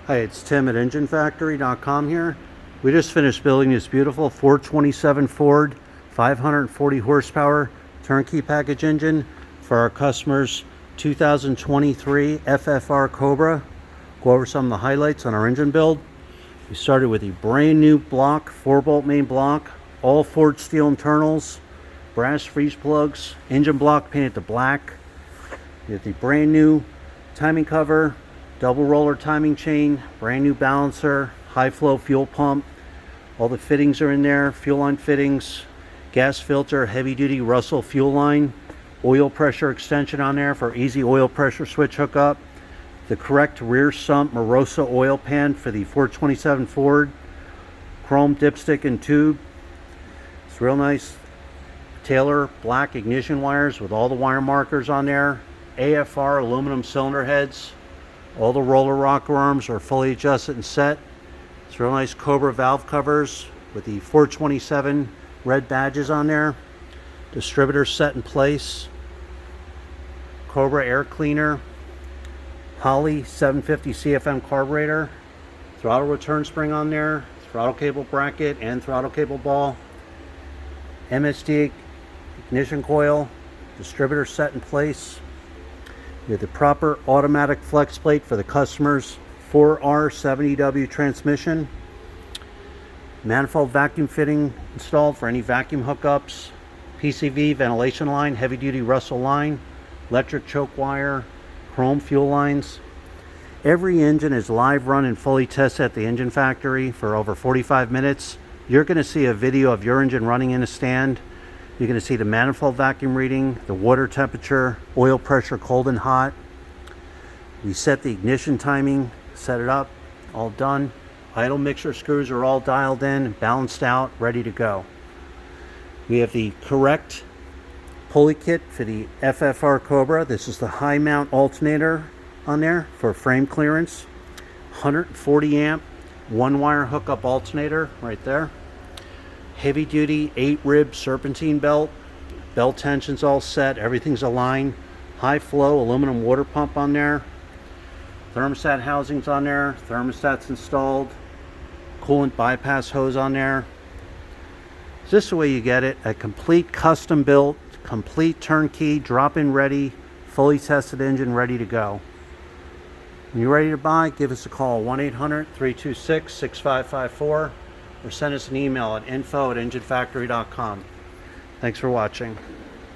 Hi, it's Tim at enginefactory.com here. We just finished building this beautiful 427 Ford 540 horsepower turnkey package engine for our customers' 2023 FFR Cobra. Go over some of the highlights on our engine build. We started with a brand new block, 4-bolt main block, all Ford steel internals, brass freeze plugs, engine block painted to black. We have the brand new timing cover, double roller timing chain, brand new balancer, high flow fuel pump. All the fittings are in there, fuel line fittings, gas filter, heavy duty Russell fuel line, oil pressure extension on there for easy oil pressure switch hookup, the correct rear sump Morosa oil pan for the 427 Ford, chrome dipstick and tube. It's real nice Taylor black ignition wires with all the wire markers on there, AFR aluminum cylinder heads. All the roller rocker arms are fully adjusted and set. It's real nice Cobra valve covers with the 427 red badges on there. Distributor set in place. Cobra air cleaner. Holley 750 CFM carburetor. Throttle return spring on there. Throttle cable bracket and throttle cable ball. MSD ignition coil. Distributor set in place. We have the proper automatic flex plate for the customer's 4R70W transmission. Manifold vacuum fitting installed for any vacuum hookups. PCV ventilation line, heavy duty Russell line, electric choke wire, chrome fuel lines. Every engine is live run and fully tested at the engine factory for over 45 minutes. You're going to see a video of your engine running in a stand. You're going to see the manifold vacuum reading, the water temperature, oil pressure cold and hot. We set the ignition timing, set it up, all done. Idle mixer screws are all dialed in, balanced out, ready to go. We have the correct pulley kit for the FFR Cobra. This is the high mount alternator on there for frame clearance. 140 amp, one wire hookup alternator right there. Heavy duty 8-rib serpentine belt. Belt tension's all set, everything's aligned. High flow aluminum water pump on there. Thermostat housings on there, thermostat's installed. Coolant bypass hose on there. Is this the way you get it? A complete custom built, complete turnkey, drop-in ready, fully tested engine ready to go. When you're ready to buy, give us a call, 1-800-326-6554. Or send us an email at info@enginefactory.com. Thanks for watching.